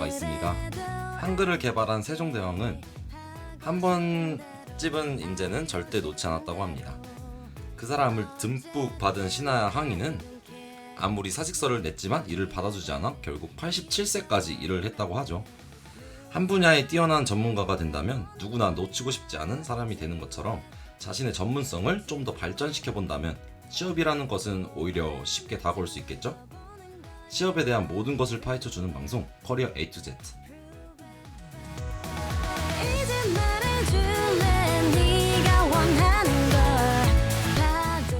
바가 있습니다. 한글을 개발한 세종대왕은 한 번 찝은 인재는 절대 놓지 않았다고 합니다. 그 사람을 듬뿍 받은 신하 항이는 아무리 사직서를 냈지만 이를 받아주지 않아 결국 87세까지 일을 했다고 하죠. 한 분야에 뛰어난 전문가가 된다면 누구나 놓치고 싶지 않은 사람이 되는 것처럼 자신의 전문성을 좀 더 발전시켜 본다면 취업이라는 것은 오히려 쉽게 다가올 수 있겠죠? 취업에 대한 모든 것을 파헤쳐주는 방송 커리어 A to Z. 이제 말해줄래 네가 원하는 걸 다들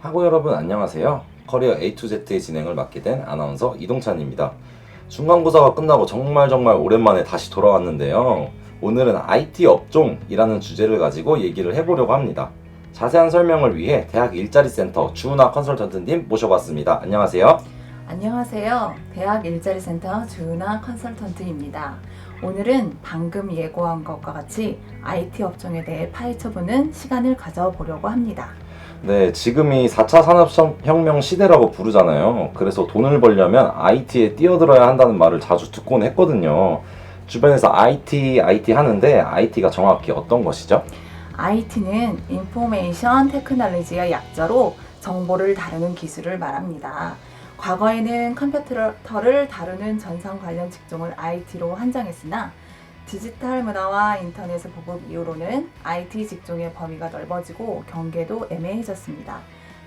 하고 여러분 안녕하세요. 커리어 A to Z의 진행을 맡게 된 아나운서 이동찬입니다. 중간고사가 끝나고 정말 오랜만에 다시 돌아왔는데요. 오늘은 IT 업종이라는 주제를 가지고 얘기를 해보려고 합니다. 자세한 설명을 위해 대학 일자리센터 주은아 컨설턴트님 모셔봤습니다. 안녕하세요. 안녕하세요. 대학 일자리센터 주은아 컨설턴트입니다. 오늘은 방금 예고한 것과 같이 IT 업종에 대해 파헤쳐보는 시간을 가져보려고 합니다. 네, 지금이 4차 산업혁명 시대라고 부르잖아요. 그래서 돈을 벌려면 IT에 뛰어들어야 한다는 말을 자주 듣곤 했거든요. 주변에서 IT 하는데 IT가 정확히 어떤 것이죠? IT는 인포메이션 테크놀로지의 약자로 정보를 다루는 기술을 말합니다. 과거에는 컴퓨터를 다루는 전산 관련 직종을 IT로 한정했으나 디지털 문화와 인터넷의 보급 이후로는 IT 직종의 범위가 넓어지고 경계도 애매해졌습니다.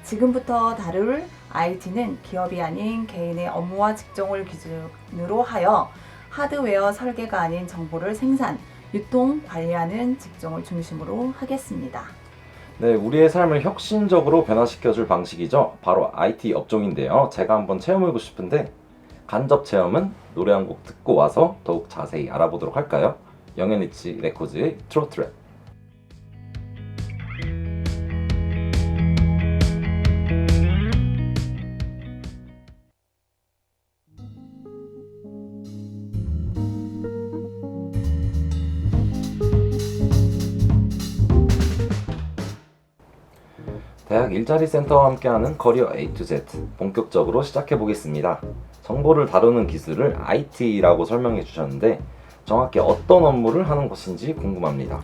지금부터 다룰 IT는 기업이 아닌 개인의 업무와 직종을 기준으로 하여 하드웨어 설계가 아닌 정보를 생산, 유통, 관리하는 직종을 중심으로 하겠습니다. 네, 우리의 삶을 혁신적으로 변화시켜줄 방식이죠. 바로 IT 업종인데요. 제가 한번 체험해보고 싶은데 간접 체험은 노래 한 곡 듣고 와서 더욱 자세히 알아보도록 할까요? 영앤리치 레코드의 트로트랩. 대학 일자리센터와 함께하는 커리어 A to Z 본격적으로 시작해 보겠습니다. 정보를 다루는 기술을 IT라고 설명해 주셨는데 정확히 어떤 업무를 하는 것인지 궁금합니다.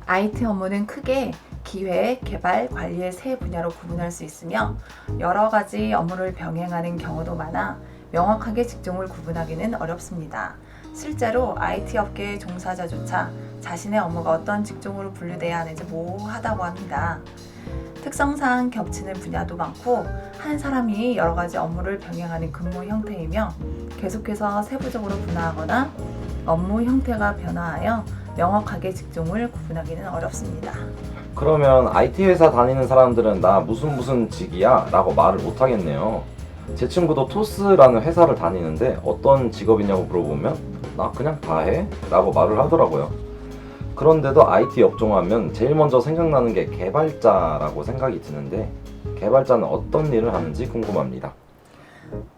IT 업무는 크게 기획, 개발, 관리의 세 분야로 구분할 수 있으며 여러 가지 업무를 병행하는 경우도 많아 명확하게 직종을 구분하기는 어렵습니다. 실제로 IT 업계의 종사자조차 자신의 업무가 어떤 직종으로 분류돼야 하는지 모호하다고 합니다. 특성상 겹치는 분야도 많고 한 사람이 여러 가지 업무를 병행하는 근무 형태이며 계속해서 세부적으로 분화하거나 업무 형태가 변화하여 명확하게 직종을 구분하기는 어렵습니다. 그러면 IT 회사 다니는 사람들은 나 무슨 직이야? 라고 말을 못 하겠네요. 제 친구도 토스라는 회사를 다니는데 어떤 직업이냐고 물어보면 나 그냥 다 해? 라고 말을 하더라고요. 그런데도 IT 업종 하면 제일 먼저 생각나는 게 개발자라고 생각이 드는데 개발자는 어떤 일을 하는지 궁금합니다.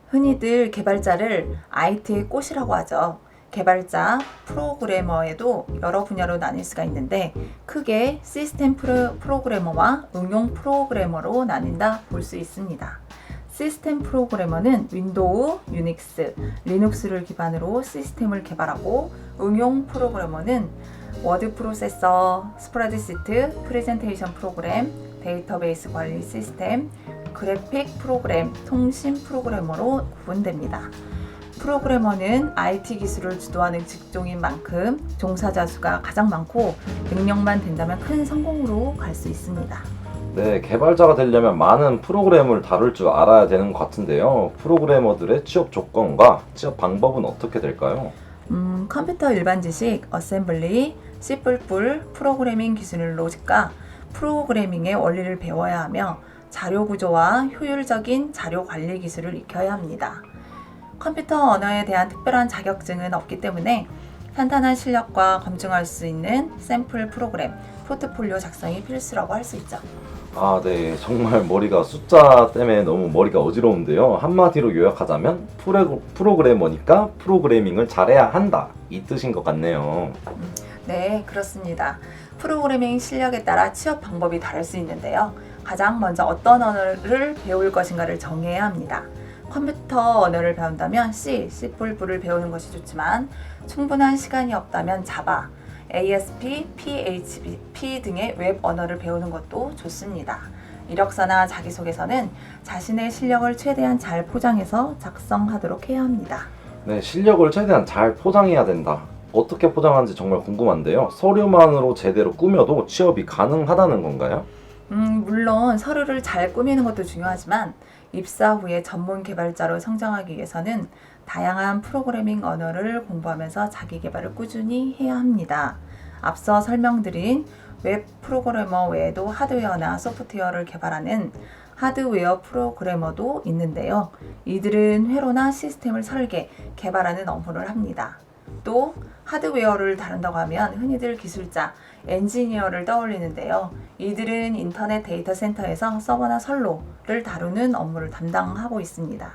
흔히들 개발자를 IT의 꽃이라고 하죠. 개발자, 프로그래머에도 여러 분야로 나뉠 수가 있는데 크게 시스템 프로그래머와 응용 프로그래머로 나뉜다 볼 수 있습니다. 시스템 프로그래머는 윈도우, 유닉스, 리눅스를 기반으로 시스템을 개발하고 응용 프로그래머는 워드 프로세서, 스프레드시트, 프레젠테이션 프로그램, 데이터베이스 관리 시스템, 그래픽 프로그램, 통신 프로그래머로 구분됩니다. 프로그래머는 IT 기술을 주도하는 직종인 만큼 종사자 수가 가장 많고 능력만 된다면 큰 성공으로 갈 수 있습니다. 네, 개발자가 되려면 많은 프로그램을 다룰 줄 알아야 되는 것 같은데요. 프로그래머들의 취업 조건과 취업 방법은 어떻게 될까요? 컴퓨터 일반 지식, 어셈블리, C++, 프로그래밍 기술 로직과 프로그래밍의 원리를 배워야 하며 자료 구조와 효율적인 자료 관리 기술을 익혀야 합니다. 컴퓨터 언어에 대한 특별한 자격증은 없기 때문에 탄탄한 실력과 검증할 수 있는 샘플 프로그램, 포트폴리오 작성이 필수라고 할 수 있죠. 아, 네. 정말 머리가 숫자 때문에 너무 머리가 어지러운데요. 한마디로 요약하자면 프로그래머니까 프로그래밍을 잘해야 한다. 이 뜻인 것 같네요. 네, 그렇습니다. 프로그래밍 실력에 따라 취업 방법이 다를 수 있는데요. 가장 먼저 어떤 언어를 배울 것인가를 정해야 합니다. 컴퓨터 언어를 배운다면 C, C++을 배우는 것이 좋지만 충분한 시간이 없다면 자바, ASP, PHP 등의 웹 언어를 배우는 것도 좋습니다. 이력서나 자기소개서는 자신의 실력을 최대한 잘 포장해서 작성하도록 해야 합니다. 네, 실력을 최대한 잘 포장해야 된다. 어떻게 포장하는지 정말 궁금한데요. 서류만으로 제대로 꾸며도 취업이 가능하다는 건가요? 물론 서류를 잘 꾸미는 것도 중요하지만 입사 후에 전문 개발자로 성장하기 위해서는 다양한 프로그래밍 언어를 공부하면서 자기 개발을 꾸준히 해야 합니다. 앞서 설명드린 웹 프로그래머 외에도 하드웨어나 소프트웨어를 개발하는 하드웨어 프로그래머도 있는데요. 이들은 회로나 시스템을 설계, 개발하는 업무를 합니다. 또 하드웨어를 다룬다고 하면 흔히들 기술자, 엔지니어를 떠올리는데요. 이들은 인터넷 데이터 센터에서 서버나 선로를 다루는 업무를 담당하고 있습니다.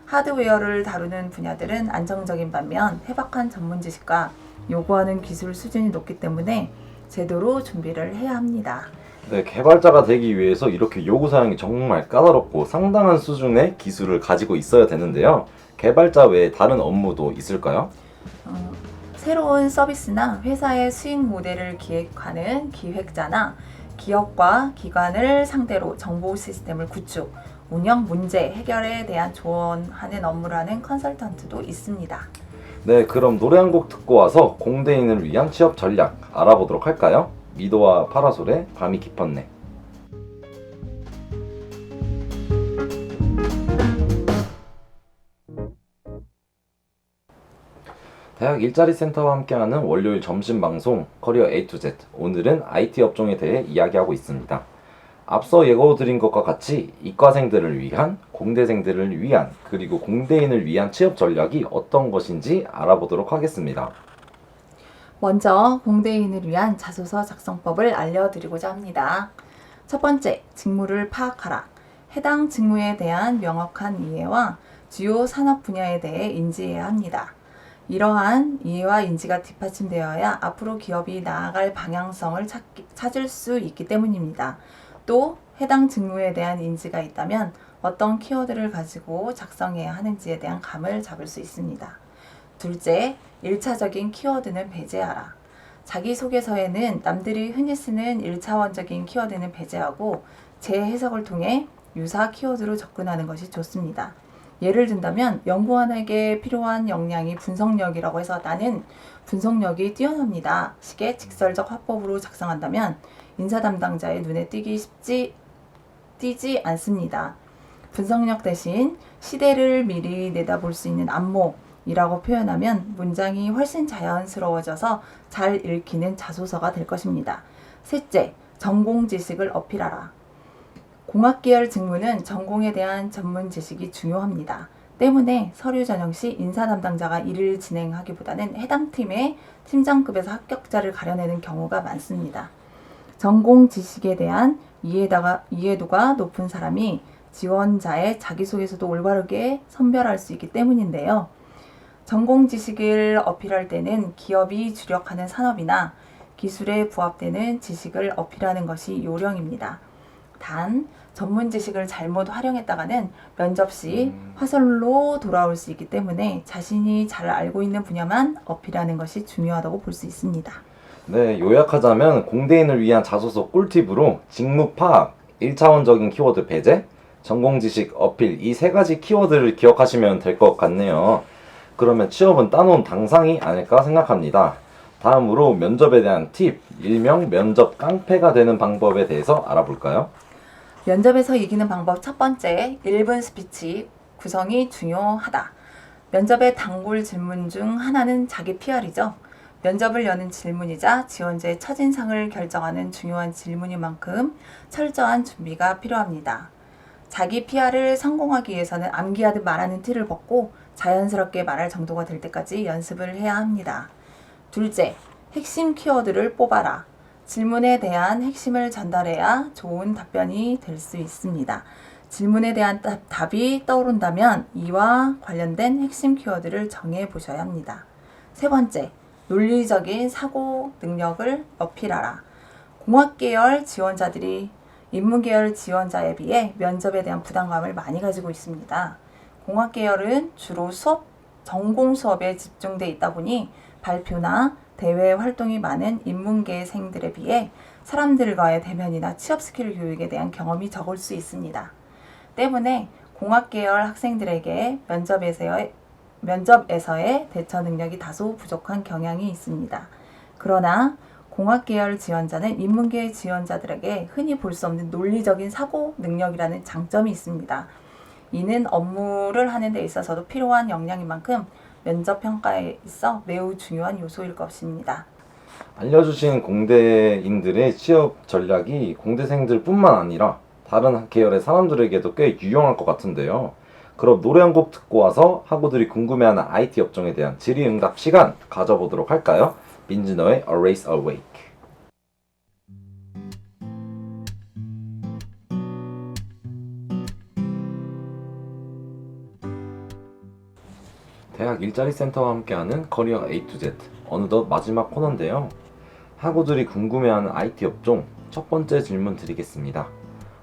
하드웨어를 다루는 분야들은 안정적인 반면 해박한 전문 지식과 요구하는 기술 수준이 높기 때문에 제대로 준비를 해야 합니다. 네, 개발자가 되기 위해서 이렇게 요구사항이 정말 까다롭고 상당한 수준의 기술을 가지고 있어야 되는데요. 개발자 외에 다른 업무도 있을까요? 새로운 서비스나 회사의 수익 모델을 기획하는 기획자나 기업과 기관을 상대로 정보 시스템을 구축, 운영 문제 해결에 대한 조언하는 업무를 하는 컨설턴트도 있습니다. 네, 그럼 노래 한 곡 듣고 와서 공대인을 위한 취업 전략 알아보도록 할까요? 미도와 파라솔의 밤이 깊었네. 대학 일자리 센터와 함께하는 월요일 점심 방송 커리어 A to Z. 오늘은 IT 업종에 대해 이야기하고 있습니다. 앞서 예고드린 것과 같이 이과생들을 위한, 공대생들을 위한, 그리고 공대인을 위한 취업 전략이 어떤 것인지 알아보도록 하겠습니다. 먼저 공대인을 위한 자소서 작성법을 알려드리고자 합니다. 첫 번째, 직무를 파악하라. 해당 직무에 대한 명확한 이해와 주요 산업 분야에 대해 인지해야 합니다. 이러한 이해와 인지가 뒷받침되어야 앞으로 기업이 나아갈 방향성을 찾을 수 있기 때문입니다. 또 해당 직무에 대한 인지가 있다면 어떤 키워드를 가지고 작성해야 하는지에 대한 감을 잡을 수 있습니다. 둘째, 1차적인 키워드는 배제하라. 자기소개서에는 남들이 흔히 쓰는 1차원적인 키워드는 배제하고 재해석을 통해 유사 키워드로 접근하는 것이 좋습니다. 예를 든다면 연구원에게 필요한 역량이 분석력이라고 해서 나는 분석력이 뛰어납니다. 식의 직설적 화법으로 작성한다면 인사 담당자의 눈에 띄지 않습니다. 분석력 대신 시대를 미리 내다볼 수 있는 안목이라고 표현하면 문장이 훨씬 자연스러워져서 잘 읽히는 자소서가 될 것입니다. 셋째, 전공 지식을 어필하라. 공학계열 직무는 전공에 대한 전문 지식이 중요합니다. 때문에 서류 전형 시 인사 담당자가 일을 진행하기보다는 해당 팀의 팀장급에서 합격자를 가려내는 경우가 많습니다. 전공 지식에 대한 이해도가 높은 사람이 지원자의 자기소개서도 올바르게 선별할 수 있기 때문인데요. 전공 지식을 어필할 때는 기업이 주력하는 산업이나 기술에 부합되는 지식을 어필하는 것이 요령입니다. 단, 전문 지식을 잘못 활용했다가는 면접 시 화살로 돌아올 수 있기 때문에 자신이 잘 알고 있는 분야만 어필하는 것이 중요하다고 볼 수 있습니다. 네, 요약하자면 공대인을 위한 자소서 꿀팁으로 직무 파악, 1차원적인 키워드 배제, 전공 지식 어필 이 세 가지 키워드를 기억하시면 될 것 같네요. 그러면 취업은 따놓은 당상이 아닐까 생각합니다. 다음으로 면접에 대한 팁, 일명 면접 깡패가 되는 방법에 대해서 알아볼까요? 면접에서 이기는 방법 첫 번째, 1분 스피치 구성이 중요하다. 면접의 단골 질문 중 하나는 자기 PR이죠. 면접을 여는 질문이자 지원자의 첫인상을 결정하는 중요한 질문인 만큼 철저한 준비가 필요합니다. 자기 PR을 성공하기 위해서는 암기하듯 말하는 티를 벗고 자연스럽게 말할 정도가 될 때까지 연습을 해야 합니다. 둘째, 핵심 키워드를 뽑아라. 질문에 대한 핵심을 전달해야 좋은 답변이 될 수 있습니다. 질문에 대한 답이 떠오른다면 이와 관련된 핵심 키워드를 정해 보셔야 합니다. 세 번째, 논리적인 사고 능력을 어필하라. 공학계열 지원자들이 인문계열 지원자에 비해 면접에 대한 부담감을 많이 가지고 있습니다. 공학계열은 주로 전공 수업에 집중돼 있다 보니 발표나 대외 활동이 많은 인문계생들에 비해 사람들과의 대면이나 취업 스킬 교육에 대한 경험이 적을 수 있습니다. 때문에 공학계열 학생들에게 면접에서의 대처 능력이 다소 부족한 경향이 있습니다. 그러나 공학계열 지원자는 인문계 지원자들에게 흔히 볼 수 없는 논리적인 사고 능력이라는 장점이 있습니다. 이는 업무를 하는 데 있어서도 필요한 역량인 만큼 면접 평가에 있어 매우 중요한 요소일 것입니다. 알려주신 공대인들의 취업 전략이 공대생들뿐만 아니라 다른 계열의 사람들에게도 꽤 유용할 것 같은데요. 그럼 노래 한 곡 듣고 와서 학우들이 궁금해하는 IT 업종에 대한 질의응답 시간 가져보도록 할까요? 민준호의 A Race Awake. 대학 일자리 센터와 함께하는 커리어 A to Z, 어느덧 마지막 코너인데요. 학우들이 궁금해하는 IT 업종 첫 번째 질문 드리겠습니다.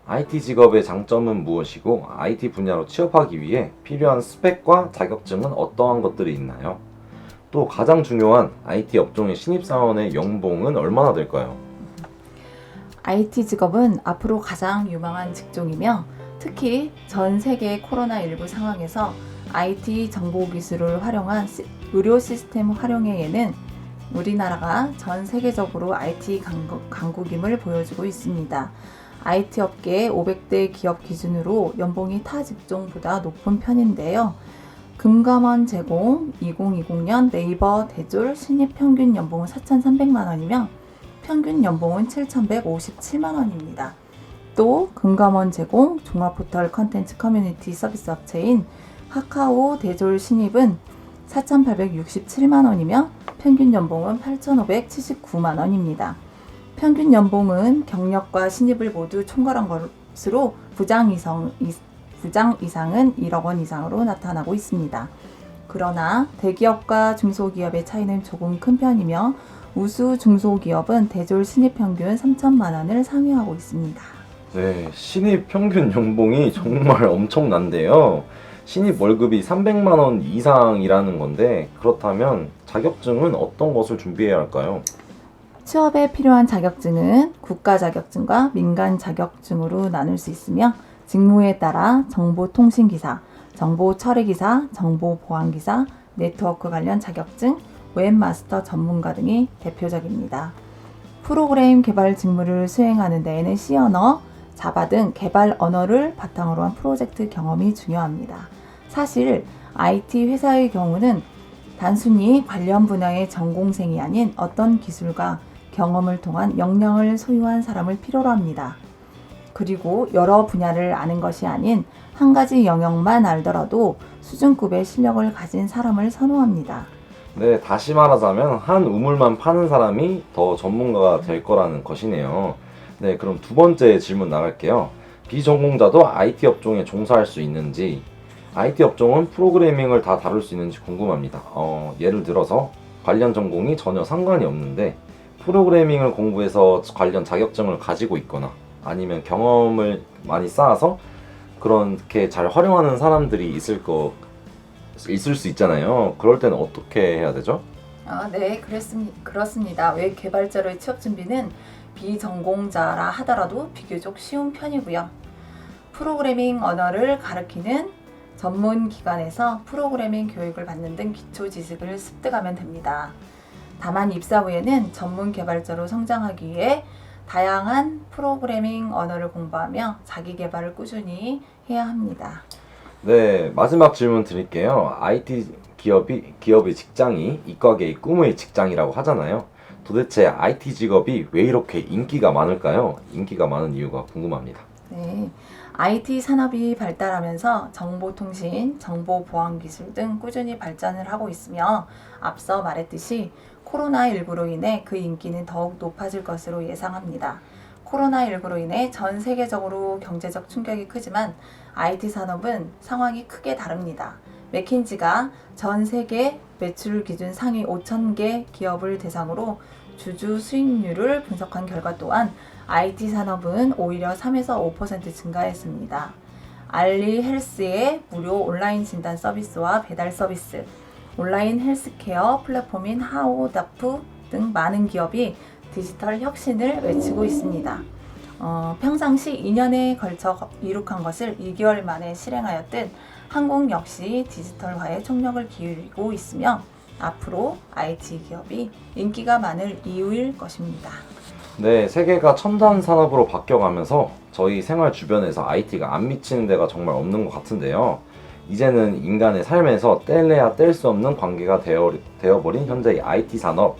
IT 직업의 장점은 무엇이고 IT 분야로 취업하기 위해 필요한 스펙과 자격증은 어떠한 것들이 있나요? 또 가장 중요한 IT 업종의 신입사원의 연봉은 얼마나 될까요? IT 직업은 앞으로 가장 유망한 직종이며 특히 전 세계 코로나19 상황에서 IT 정보기술을 활용한 의료 시스템 활용에는 우리나라가 전 세계적으로 IT 강국임을 보여주고 있습니다. IT 업계의 500대 기업 기준으로 연봉이 타 직종보다 높은 편인데요. 금감원 제공 2020년 네이버 대졸 신입 평균 연봉은 4,300만 원이며 평균 연봉은 7,157만 원입니다. 또 금감원 제공 종합포털 컨텐츠 커뮤니티 서비스 업체인 카카오 대졸 신입은 4,867만 원이며 평균 연봉은 8,579만 원입니다. 평균 연봉은 경력과 신입을 모두 총괄한 것으로 부장 이상은 1억 원 이상으로 나타나고 있습니다. 그러나 대기업과 중소기업의 차이는 조금 큰 편이며 우수 중소기업은 대졸 신입 평균 3천만 원을 상회하고 있습니다. 네, 신입 평균 연봉이 정말 엄청난데요. 신입 월급이 300만 원 이상이라는 건데 그렇다면 자격증은 어떤 것을 준비해야 할까요? 취업에 필요한 자격증은 국가 자격증과 민간 자격증으로 나눌 수 있으며 직무에 따라 정보통신기사, 정보처리기사, 정보보안기사, 네트워크 관련 자격증, 웹마스터 전문가 등이 대표적입니다. 프로그램 개발 직무를 수행하는 데에는 C 언어, 자바 등 개발 언어를 바탕으로 한 프로젝트 경험이 중요합니다. 사실 IT 회사의 경우는 단순히 관련 분야의 전공생이 아닌 어떤 기술과 경험을 통한 역량을 소유한 사람을 필요로 합니다. 그리고 여러 분야를 아는 것이 아닌 한 가지 영역만 알더라도 수준급의 실력을 가진 사람을 선호합니다. 네, 다시 말하자면 한 우물만 파는 사람이 더 전문가가 될 거라는 것이네요. 네, 그럼 두 번째 질문 나갈게요. 비전공자도 IT 업종에 종사할 수 있는지, IT 업종은 프로그래밍을 다 다룰 수 있는지 궁금합니다. 예를 들어서 관련 전공이 전혀 상관이 없는데 프로그래밍을 공부해서 관련 자격증을 가지고 있거나 아니면 경험을 많이 쌓아서 그렇게 잘 활용하는 사람들이 있을 수 있잖아요. 그럴 때는 어떻게 해야 되죠? 네, 그렇습니다. 웹 개발자로의 취업 준비는 비전공자라 하더라도 비교적 쉬운 편이고요. 프로그래밍 언어를 가르치는 전문 기관에서 프로그래밍 교육을 받는 등 기초 지식을 습득하면 됩니다. 다만 입사 후에는 전문 개발자로 성장하기 위해 다양한 프로그래밍 언어를 공부하며 자기 개발을 꾸준히 해야 합니다. 네, 마지막 질문 드릴게요. IT 기업의 직장이 이과계의 꿈의 직장이라고 하잖아요. 도대체 IT 직업이 왜 이렇게 인기가 많을까요? 인기가 많은 이유가 궁금합니다. 네, IT 산업이 발달하면서 정보통신, 정보보안기술 등 꾸준히 발전을 하고 있으며 앞서 말했듯이 코로나19로 인해 그 인기는 더욱 높아질 것으로 예상합니다. 코로나19로 인해 전 세계적으로 경제적 충격이 크지만 IT 산업은 상황이 크게 다릅니다. 맥킨지가 전 세계 매출 기준 상위 5,000개 기업을 대상으로 주주 수익률을 분석한 결과 또한 IT 산업은 오히려 3에서 5% 증가했습니다. 알리 헬스의 무료 온라인 진단 서비스와 배달 서비스, 온라인 헬스케어 플랫폼인 하오다프 등 많은 기업이 디지털 혁신을 외치고 있습니다. 평상시 2년에 걸쳐 이룩한 것을 2개월 만에 실행하였듯 한국 역시 디지털화에 총력을 기울이고 있으며 앞으로 IT 기업이 인기가 많을 이유일 것입니다. 네, 세계가 첨단 산업으로 바뀌어가면서 저희 생활 주변에서 IT가 안 미치는 데가 정말 없는 것 같은데요. 이제는 인간의 삶에서 뗄래야 뗄 수 없는 관계가 되어버린 현재의 IT 산업.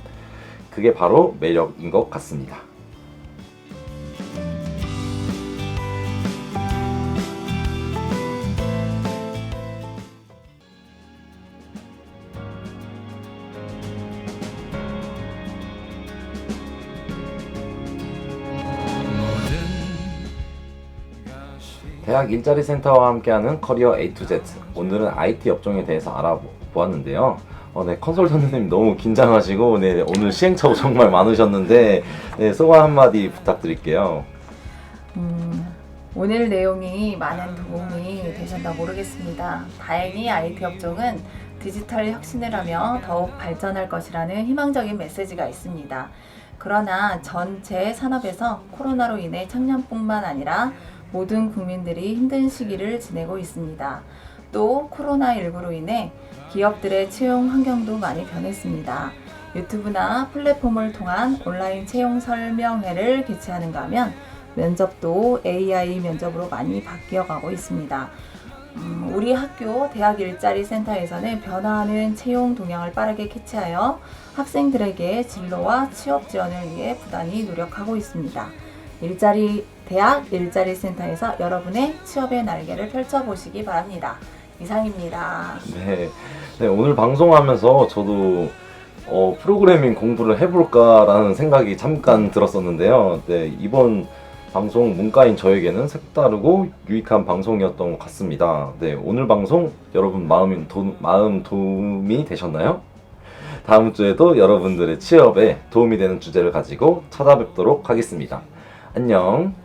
그게 바로 매력인 것 같습니다. 대학 일자리 센터와 함께하는 커리어 A to Z. 오늘은 IT 업종에 대해서 알아보았는데요. 네, 컨설턴트님 너무 긴장하시고, 네, 오늘 시행착오 정말 많으셨는데, 네, 소감 한마디 부탁드릴게요. 오늘 내용이 많은 도움이 되셨나 모르겠습니다. 다행히 IT 업종은 디지털 혁신을 하며 더욱 발전할 것이라는 희망적인 메시지가 있습니다. 그러나 전체 산업에서 코로나로 인해 청년뿐만 아니라 모든 국민들이 힘든 시기를 지내고 있습니다. 또 코로나19로 인해 기업들의 채용 환경도 많이 변했습니다. 유튜브나 플랫폼을 통한 온라인 채용 설명회를 개최하는가 하면 면접도 AI 면접으로 많이 바뀌어가고 있습니다. 우리 학교 대학 일자리 센터에서는 변화하는 채용 동향을 빠르게 캐치하여 학생들에게 진로와 취업 지원을 위해 부단히 노력하고 있습니다. 대학 일자리 센터에서 여러분의 취업의 날개를 펼쳐보시기 바랍니다. 이상입니다. 네, 오늘 방송하면서 저도 프로그래밍 공부를 해볼까라는 생각이 잠깐 들었었는데요. 네, 이번 방송 문과인 저에게는 색다르고 유익한 방송이었던 것 같습니다. 네, 오늘 방송 여러분 마음 도움이 되셨나요? 다음 주에도 여러분들의 취업에 도움이 되는 주제를 가지고 찾아뵙도록 하겠습니다. 안녕.